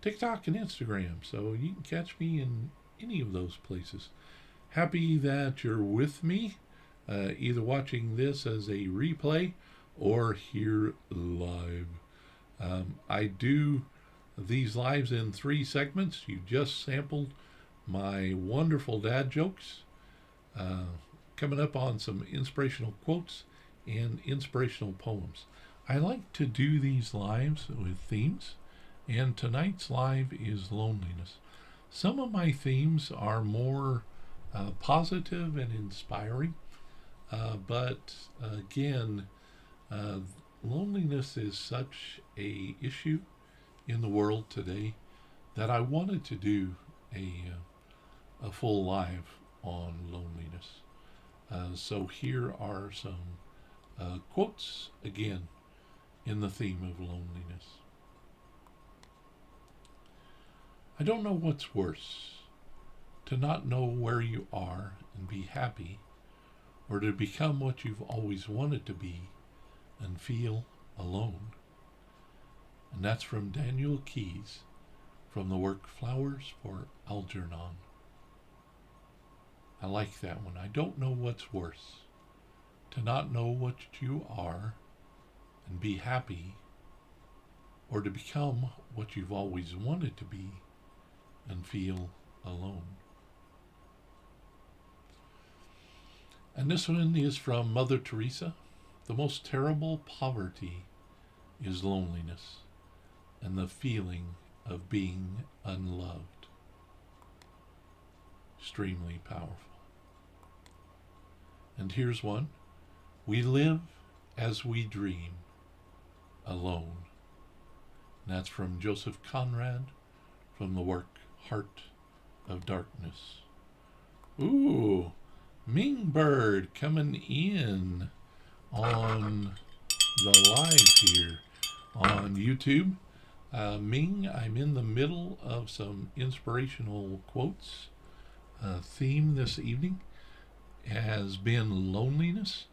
TikTok and Instagram, so you can catch me in any of those places. Happy that you're with me, either watching this as a replay or here live. I do these lives in 3 segments. You just sampled my wonderful dad jokes. Coming up on some inspirational quotes and inspirational poems. I like to do these lives with themes, and tonight's live is loneliness. Some of my themes are more positive and inspiring, but again, loneliness is such a issue in the world today that I wanted to do a full live on loneliness. So here are some quotes again in the theme of loneliness. I don't know what's worse, to not know where you are and be happy, or to become what you've always wanted to be and feel alone. And that's from Daniel Keyes, from the work Flowers for Algernon. I like that one. I don't know what's worse, to not know what you are and be happy, or to become what you've always wanted to be and feel alone. And this one is from Mother Teresa. The most terrible poverty is loneliness and the feeling of being unloved. Extremely powerful. And here's one. We live as we dream, alone. And that's from Joseph Conrad, from the work Heart of Darkness. Ooh, Ming Bird coming in on the live here on YouTube. Ming, I'm in the middle of some inspirational quotes. Theme this evening has been loneliness.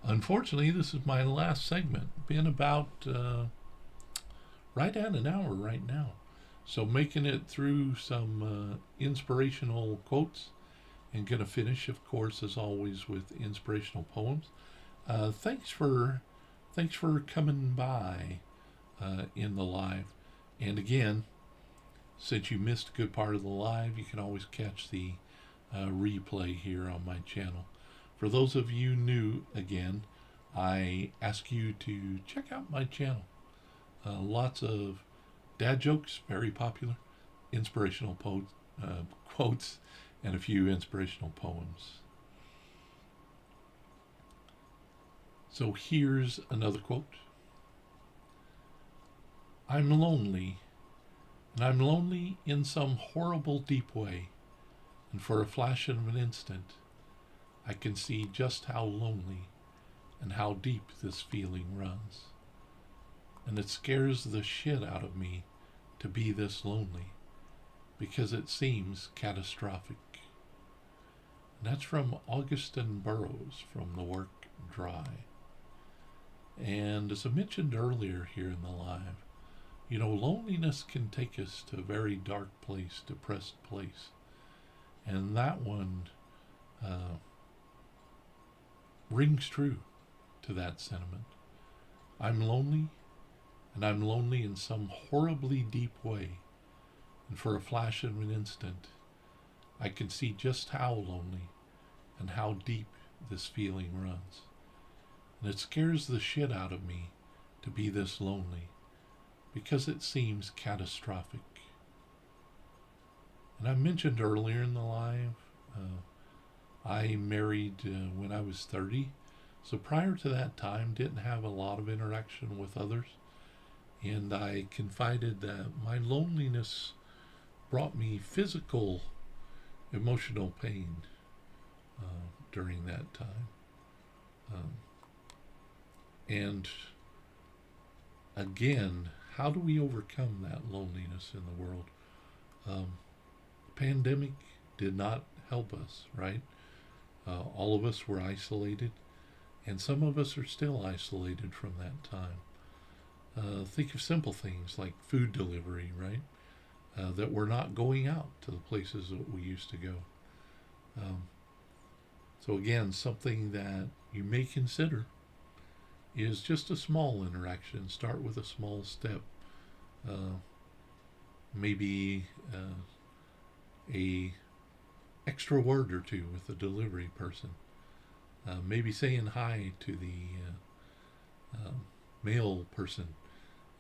Unfortunately, this is my last segment. Been about right at an hour right now. So making it through some inspirational quotes, and going to finish, of course, as always, with inspirational poems. Thanks for coming by in the live. And again, since you missed a good part of the live, you can always catch the replay here on my channel. For those of you new again, I ask you to check out my channel. Lots of dad jokes, very popular, inspirational quotes, and a few inspirational poems. So here's another quote. I'm lonely, and I'm lonely in some horrible deep way, and for a flash of an instant, I can see just how lonely and how deep this feeling runs. And it scares the shit out of me to be this lonely because it seems catastrophic. And that's from Augustin Burroughs from the work Dry. And as I mentioned earlier here in the live, loneliness can take us to a very dark place, depressed place. And that one rings true to that sentiment. I'm lonely, and I'm lonely in some horribly deep way. And for a flash of an instant, I can see just how lonely and how deep this feeling runs. And it scares the shit out of me to be this lonely because it seems catastrophic. And I mentioned earlier in the live, I married when I was 30. So prior to that time, didn't have a lot of interaction with others. And I confided that my loneliness brought me physical, emotional pain during that time. And again, how do we overcome that loneliness in the world? Pandemic did not help us, right? All of us were isolated, and some of us are still isolated from that time. Think of simple things like food delivery, right? That we're not going out to the places that we used to go. So again, something that you may consider is just a small interaction. Start with a small step. Maybe a extra word or two with the delivery person. Maybe saying hi to the mail person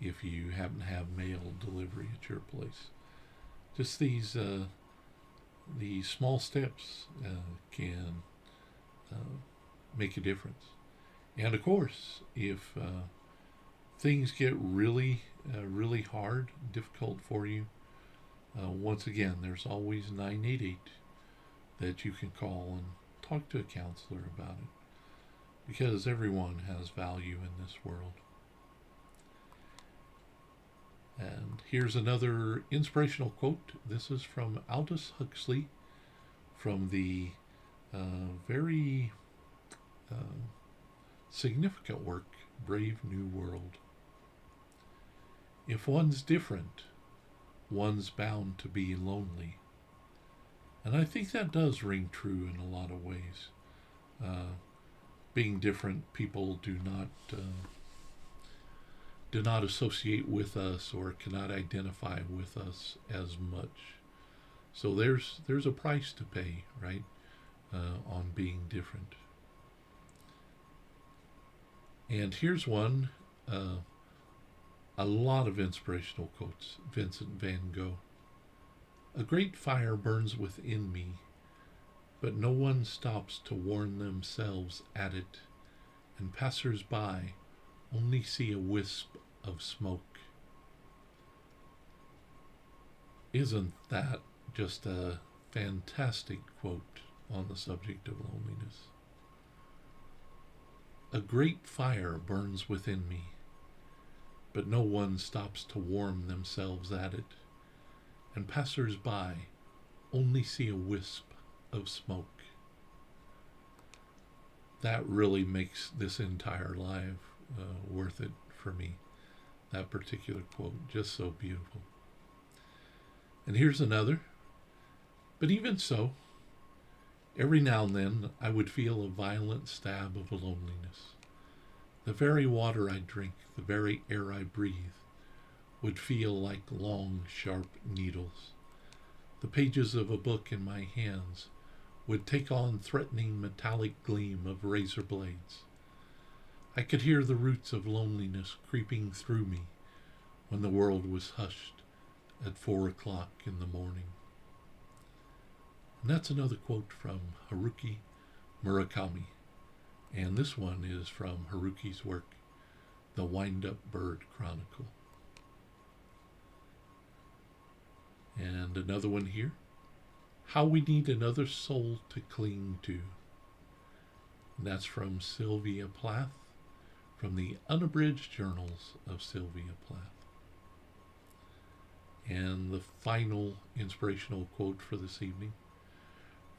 if you happen to have mail delivery at your place. Just these small steps can make a difference. And of course, if things get really, really hard, difficult for you, once again, there's always 988 that you can call and talk to a counselor about it, because everyone has value in this world. And here's another inspirational quote. This is from Aldous Huxley from the very significant work, Brave New World. If one's different, one's bound to be lonely. And I think that does ring true in a lot of ways. Being different, people do not associate with us or cannot identify with us as much. So there's a price to pay, right, on being different. And here's one, a lot of inspirational quotes. Vincent van Gogh. A great fire burns within me, but no one stops to warm themselves at it, and passers-by only see a wisp of smoke. Isn't that just a fantastic quote on the subject of loneliness? A great fire burns within me, but no one stops to warm themselves at it, and passers-by only see a wisp of smoke. That really makes this entire live worth it for me. That particular quote, just so beautiful. And here's another. But even so, every now and then I would feel a violent stab of loneliness. The very water I drink, the very air I breathe, would feel like long, sharp needles. The pages of a book in my hands would take on threatening metallic gleam of razor blades. I could hear the roots of loneliness creeping through me when the world was hushed at 4 o'clock in the morning. And that's another quote from Haruki Murakami. And this one is from Haruki's work, The Wind-Up Bird Chronicle. And another one here. How we need another soul to cling to. And that's from Sylvia Plath, from the Unabridged Journals of Sylvia Plath. And the final inspirational quote for this evening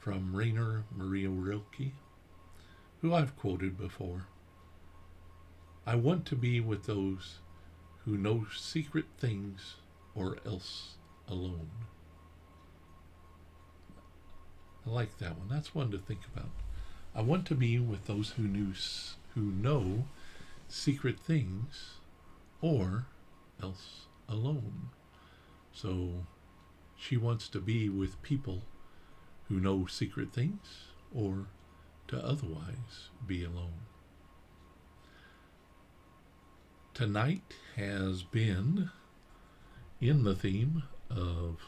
from Rainer Maria Rilke, who I've quoted before. I want to be with those who know secret things, or else alone. I like that one. That's one to think about. I want to be with those who know secret things, or else alone. So she wants to be with people who know secret things, or to otherwise be alone. Tonight has been in the theme of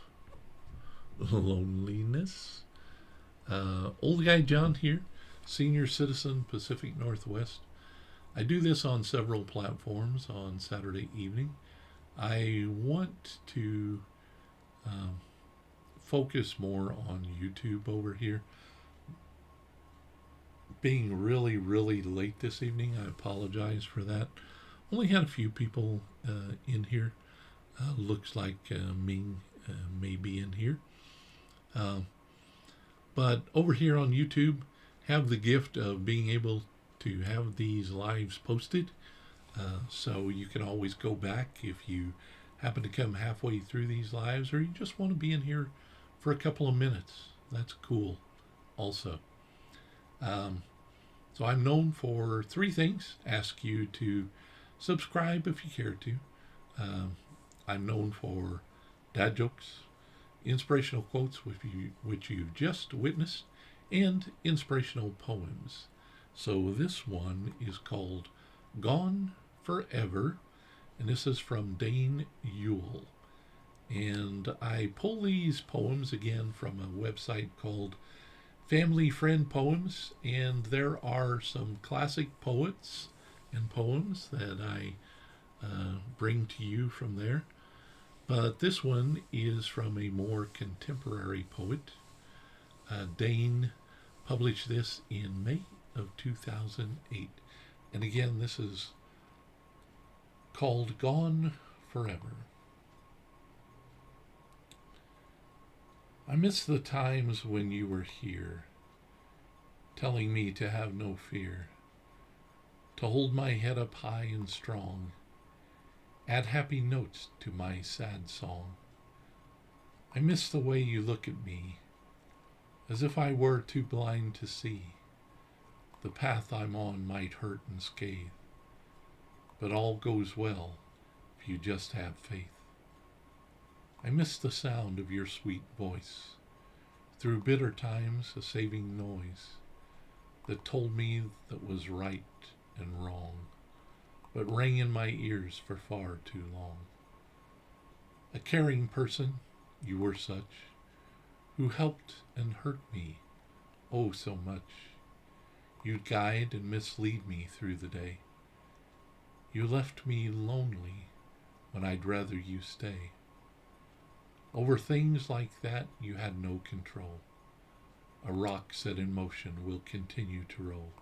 loneliness. Old Guy John here, Senior Citizen, Pacific Northwest. I do this on several platforms on Saturday evening. I want to focus more on YouTube over here. Being really, really late this evening, I apologize for that. Only had a few people in here. Looks like Ming may be in here. But over here on YouTube, have the gift of being able to have these lives posted. So you can always go back if you happen to come halfway through these lives, or you just want to be in here for a couple of minutes. That's cool also. So I'm known for three things. Ask you to subscribe if you care to. I'm known for dad jokes, inspirational quotes which you've just witnessed, and inspirational poems. So this one is called Gone Forever, and this is from Dane Ewell. And I pull these poems again from a website called Family Friend Poems, and there are some classic poets and poems that I bring to you from there. But this one is from a more contemporary poet. Dane published this in May of 2008. And again, this is called Gone Forever. I miss the times when you were here, telling me to have no fear, to hold my head up high and strong, add happy notes to my sad song. I miss the way you look at me, as if I were too blind to see. The path I'm on might hurt and scathe, but all goes well if you just have faith. I miss the sound of your sweet voice, through bitter times a saving noise, that told me that was right and wrong, but rang in my ears for far too long. A caring person, you were such, who helped and hurt me, oh so much. You'd guide and mislead me through the day. You left me lonely when I'd rather you stay. Over things like that you had no control. A rock set in motion will continue to roll.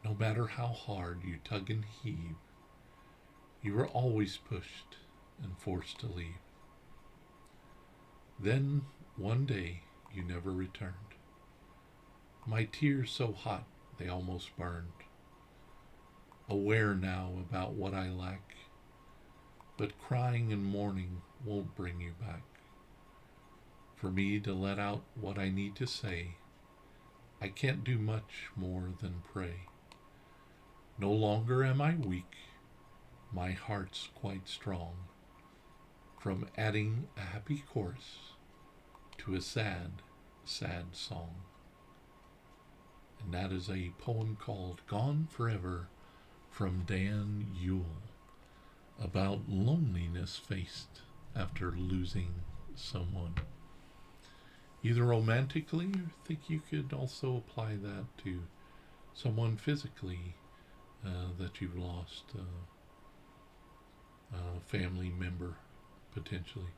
No matter how hard you tug and heave, you were always pushed and forced to leave. Then one day you never returned. My tears so hot they almost burned. Aware now about what I lack, but crying and mourning won't bring you back. For me to let out what I need to say, I can't do much more than pray. No longer am I weak, my heart's quite strong, from adding a happy chorus to a sad, sad song. And that is a poem called Gone Forever from Dan Ewell, about loneliness faced after losing someone. Either romantically, or I think you could also apply that to someone physically that you've lost, a family member potentially.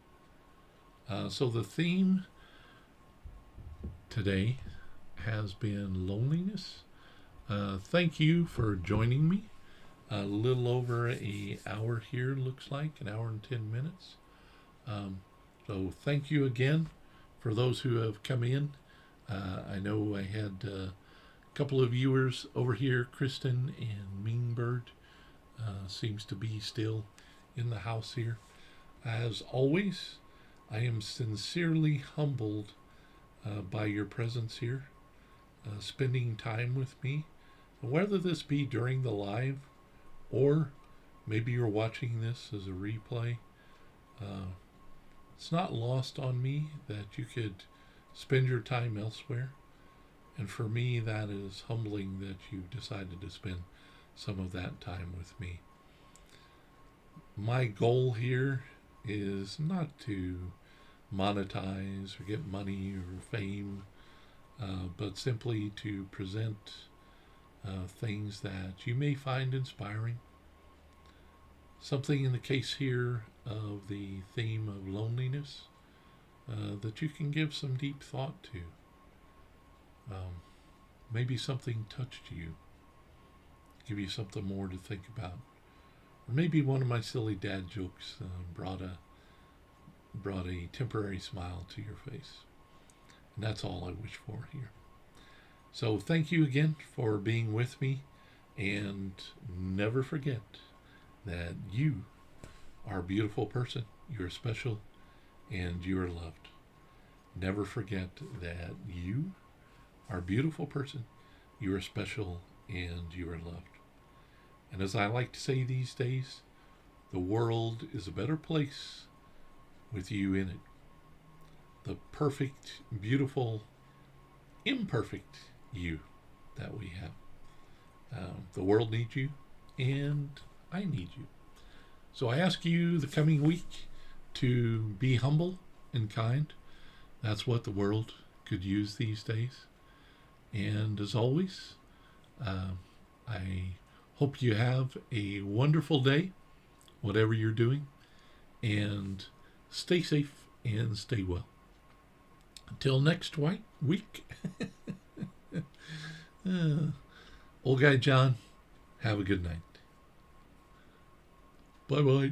So the theme today has been loneliness, Thank you for joining me. A little over an hour here, looks like, an hour and 10 minutes. So thank you again for those who have come in. I know I had a couple of viewers over here, Kristen and Meanbird. Seems to be still in the house here. As always, I am sincerely humbled by your presence here, spending time with me. Whether this be during the live or maybe you're watching this as a replay, it's not lost on me that you could spend your time elsewhere. And for me, that is humbling that you decided to spend some of that time with me. My goal here is not to monetize or get money or fame, but simply to present things that you may find inspiring. Something in the case here of the theme of loneliness that you can give some deep thought to. Maybe something touched you, give you something more to think about. Or maybe one of my silly dad jokes brought a temporary smile to your face. And that's all I wish for here. So thank you again for being with me, and never forget that you are a beautiful person, you're special, and you are loved. Never forget that you are a beautiful person, you are special, and you are loved. And as I like to say these days, the world is a better place with you in it. The perfect, beautiful, imperfect you that we have. The world needs you, and I need you. So I ask you the coming week to be humble and kind. That's what the world could use these days. And as always, I hope you have a wonderful day, whatever you're doing, and stay safe and stay well. Until next week, Old Guy John, have a good night. Bye-bye.